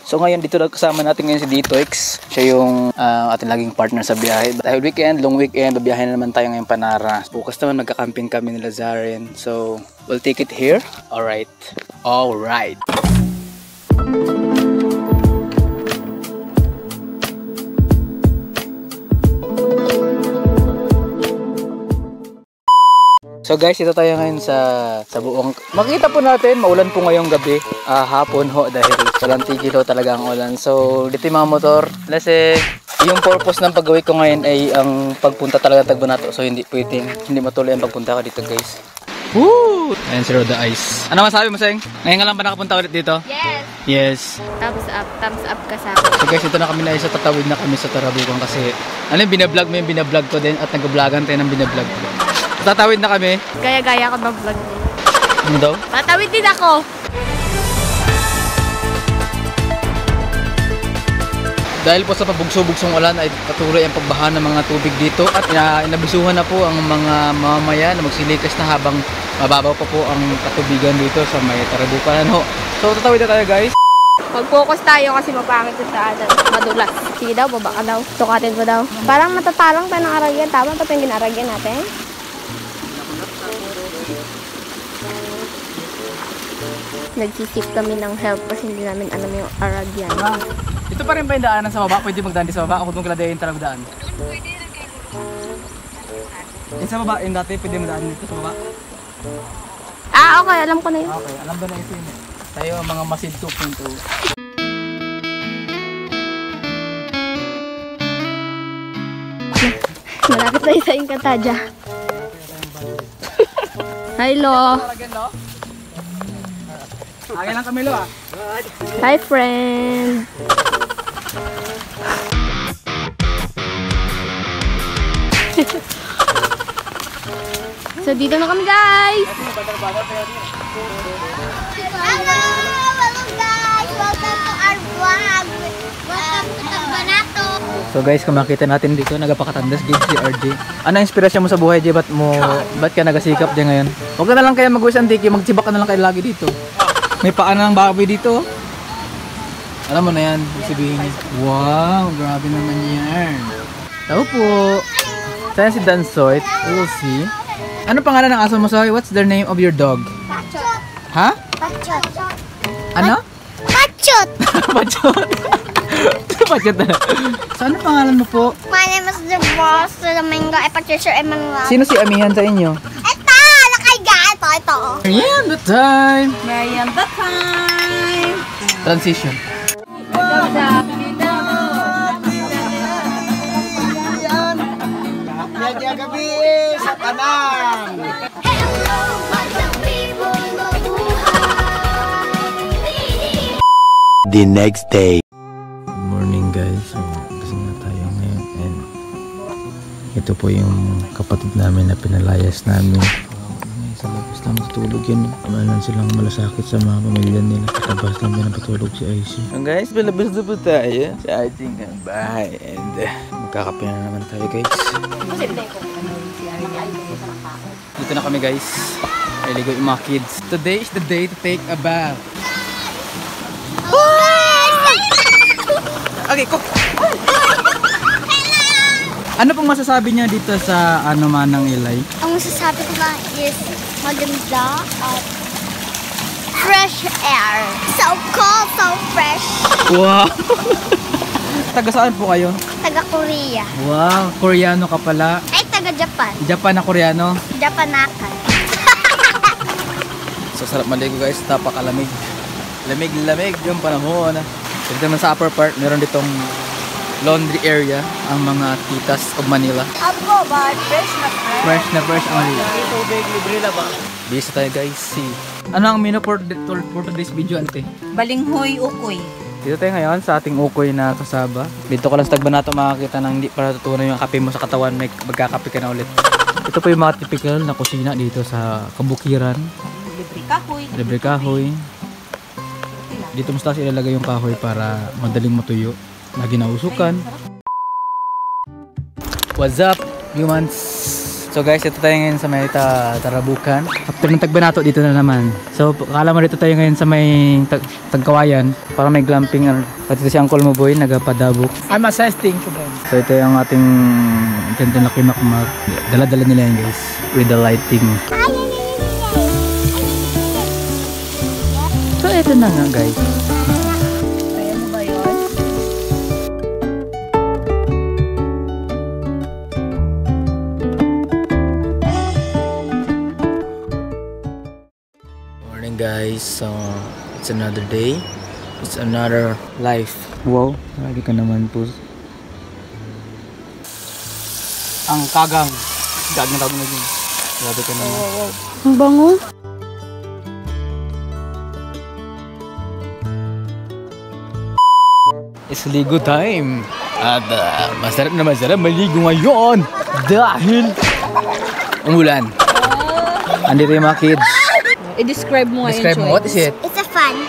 So ngayon dito kasama natin ngayon si Ditox. Siya yung ating laging partner sa biyahe. Dahil weekend, long weekend, babiyahe na naman tayo ngayon Panara. Bukas naman magka-camping kami nila Zaren. So we'll take it here. Alright. Alright. So guys, ito tayo ngayon sa buong. Makita po natin, maulan po ngayong gabi. Hapon ho dahil walang tigil ho talaga ang ulan. So dito yung mga motor. Kasi yung purpose ng paggawi ko ngayon ay ang pagpunta talaga ng Tagbanato. So hindi pwedeng, hindi matuloy ang pagpunta ko dito guys. Woo! Ayan si Roda Ice. Ano masabi mo, Seng? Ngayon nga lang ba nakapunta ulit dito? Yes! Yes. Thumbs up ka sa akin. So guys, ito na kami na isa, tatawid na kami sa Tarabukan kasi ano yung binablog mo yung binablog ko din at nag-vlogan tayo ng binablog ko. Tatawid na kami. Gaya-gaya ka mag-vlog din. Ano daw? Tatawid din ako. Dahil po sa pabugso-bugsong ulan ay patuloy ang pagbaha ng mga tubig dito at inabisuhan na po ang mga mamamayan na magsilikas na habang mababaw pa po ang katubigan dito sa may Tarabukan. So tatawid na tayo guys. Mag-focus tayo kasi mapangit sa daanan. Madulas. Sige daw, baba ka daw. Tukatin mo daw. Parang matatalang tayo ng aragyan. Tama ito yung ginaragyan natin. Nagsisip kami ng help kasi hindi namin alam yung aragyan. Ito pa rin ba yung daanan sa baba? Pwede magdaan di sa baba? Ako kung kaladayin talagang daan. Yung sa baba, yung dati pwede magdaan dito sa baba? Okay. Alam ko na yun. Okay, alam ba na ito yun? Tayo ang mga Masid 2.0. Malapit na isa yung Katadja. Hi, Lo. Agay lang kami, Lo, ah. Hi, friend. So, dito na kami, guys. Hello! Hello guys! Welcome to our vlog! Welcome to Tagbanato! So guys, kung makita natin dito, nagapakatandas gid si RJ. Ano inspirasyon mo sa buhay, J? Ba't ka nagasikap dyan ngayon? Huwag ka na lang kaya mag-wish antiki, magsibak ka na lang kayo lagi dito. May paan ng baboy dito. Alam mo na yan, sabihin niya. Wow, grabe naman yan. Tao po. Saan si Dansoy? We'll see. Ano pangalan ng aso mo, Soy? What's the name of your dog? Pachot! Ha? Pachot! Ano? Pachot! Pachot. Pachot na. So, ano pangalan mo po? My name is the boss of the Domingo and Patricia Emanuel. Sino si Amihan sa inyo? Ito! Nakaiga! Ito! Marian the time! Marian the time! Transition. Medya gabi sa Tanang. Hello, mga people, mabuhay! The next day. Good morning guys. So, gising na tayo ngayon. And ito po yung kapatid namin na pinalayas namin. Sa labas lang matulog yun. Amalan silang malasakit sa mga pamilya nila. Katabas lang din patulog si IC. So guys, palabas na po tayo sa ating bahay. And magkakape na naman tayo guys. Dito na kami guys. Naligo yung mga kids. Today is the day to take a bath. Okay, cook! Ano pong masasabi niya dito sa ano Manang Ilay? Ang masasabi ko lang is maganda at fresh air. So cool, so fresh. Wow! Taga saan po kayo? Taga Korea. Wow, Koreano ka pala. Ay, taga Japan. Japan na Koreano. Japanakan. So sarap maligo guys, napakalamig. Lamig-lamig yung panahon. Dito naman sa upper part, meron ditong laundry area ang mga titas of Manila. Apo ba? Fresh na fresh. Fresh na fresh ang Manila. Tubig, libre na ba? Bisa tayo guys, see. Ano ang menu for today's video, ante? Balinghoy ukoy. Dito tayo ngayon sa ating ukoy na kasaba. Dito ko lang sa Tagbanato makakita ng hindi para tutunan yung kape mo sa katawan, may magkakape ka na ulit. Ito po yung mga typical na kusina dito sa Kabukiran. Libre kahoy. Libre kahoy. Dito mas taas ilalagay yung kahoy para madaling matuyo na ginausukan. What's up, humans? So guys, ito tayo ngayon sa may Tarabukan. After ng Tagbanato, dito na naman. So akala mo dito tayo ngayon sa may Tagkawayan para may glamping. At ito si Uncle mo boy, nagapadabok. I'm assisting to them. So ito yung ating gandang laki makmak. Dala-dala nila yan guys with the lighting. So ito na nga guys. Kaya mo ba yun? Morning guys, so it's another day, it's another life. Wow, lagi ka naman po. Ang kagang tawag na din. Grabe ka naman. Ang bango. It's ligo time. At masarap maligo ngayon dahil umulan. Andito yung mga kids. I-describe mo nga yung Describe mo, what is it? It's a fun.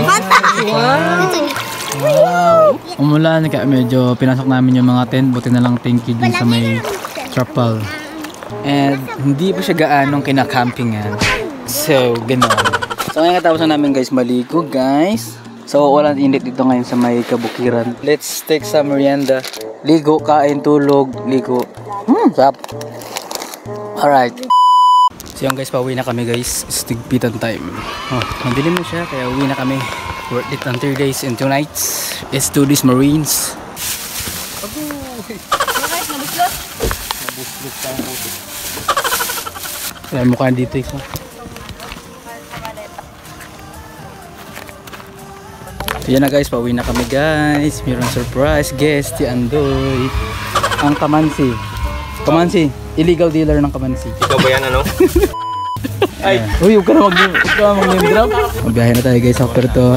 Fun time. Wow! Umulan, kaya medyo pinasok namin yung mga tent. Buti na lang thank you dun sa may trapal. And hindi pa siya gaanong kinakampingan. So, ganoon. So, ngayon katapos na namin guys maligo guys. So, walang init dito ngayon sa may kabukiran. Let's take some merienda. Ligo, kain, tulog, ligo. Sarap. Alright. So yun guys, pauwi na kami guys. It's tigpitan time. Oh, madilim na siya, kaya uwi na kami. Worth it on 3 days and 2 nights. Let's do this, Marines. Bakit? Nabuslot? Nabuslot ka ang puto. Kaya mukha dito isa. So yan na guys, pauwi na kami guys. Mayroong surprise guest, si Andoy. Ang kamansi. Kamansi, illegal dealer ng kamansi. Ikaw ba yan, ano? Ay. Uy, huwag ka na mag-name drop. Magbiyahe na tayo guys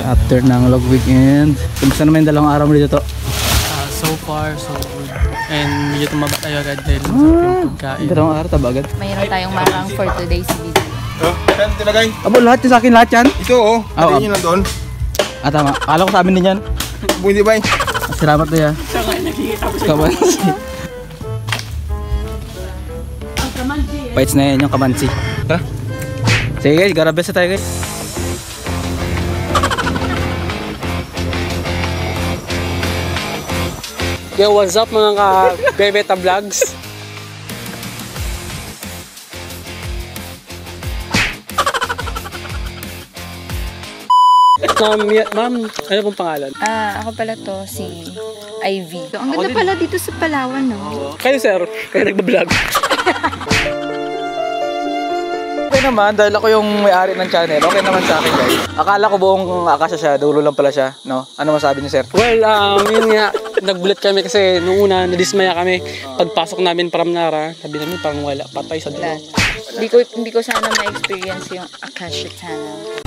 after ng long weekend. Kumusta naman yung dalawang araw mo dito to? So far, so good. And medyo tumaba tayo agad dahil sa yung pagkain. Dalawang araw taba agad. Mayroon tayong marang for today's video. Oh, saan tinagay? Abo, lahat yung sa akin, lahat yan. Ito, oh. Oo. Pati nyo na doon. Ah, tama. Akala ko sa amin din yan. Bundi ba? Salamat na yan. Kamansi. Bites na yan yung kamansi. Ha? Sige guys, garabes na tayo guys. Yo, what's up mga ka-Bebeta Vlogs? Ma'am, ano pong pangalan? Ako pala to, si Ivy. Ang ganda pala dito sa Palawan, no? Kayo sir, kayo nagbablog. Okay naman, dahil ako yung may-ari ng channel, okay naman sa akin guys. Akala ko buong akasya siya, dulo lang pala siya, no? Ano masabi niyo sir? Well, yun nga, nagbulat kami kasi nung una, nadismaya kami. Pagpasok namin from Nara, sabi namin parang wala, patay sa dulo. Hindi ko sana ma-experience yung Akasha Channel.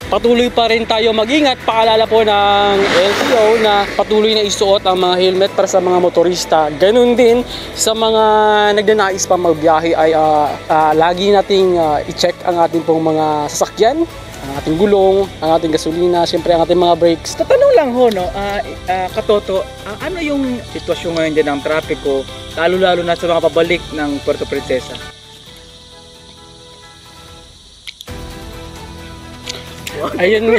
Patuloy pa rin tayo mag-ingat. Paalala po ng LTO na patuloy na isuot ang mga helmet para sa mga motorista. Ganun din sa mga nagnanais pa magbiyahe ay lagi nating i-check ang ating pong mga sasakyan, ang ating gulong, ang ating gasolina, siyempre ang ating mga brakes. Tatanong lang ho, no? Katoto, ano yung sitwasyon ngayon dyan ng trapiko, lalo-lalo na sa mga pabalik ng Puerto Princesa? Ayun.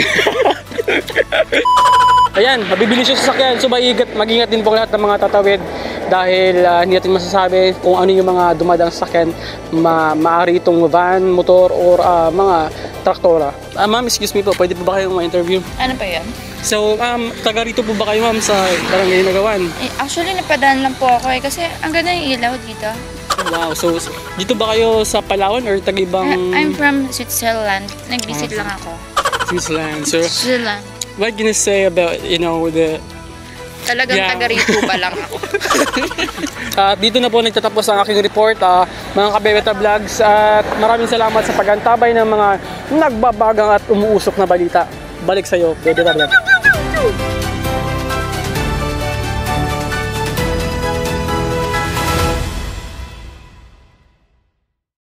Ayan, mabibilis yung sasakyan. So mag-ingat din po lahat ng mga tatawid dahil hindi natin masasabi kung ano yung mga dumadang sasakyan. Maaari itong van, motor, or mga traktora. Ma'am, excuse me po, pwede po ba kayong ma-interview? Ano pa yan? So, taga rito po ba kayo ma'am sa Barangay Nagawan? Actually, napadaan lang po ako kasi ang ganda yung ilaw dito. Wow, so dito ba kayo sa Palawan or tag-ibang... I'm from Switzerland. Nag-visit lang ako. Switzerland. So, Switzerland. what can you say about, the... Talagang Yeah. taga rito pa lang ako. Dito na po nagtatapos ang aking report, mga ka-Bebeta Vlogs, at maraming salamat sa pagantabay ng mga nagbabagang at umuusok na balita. Balik sa'yo, Bebeta Vlogs.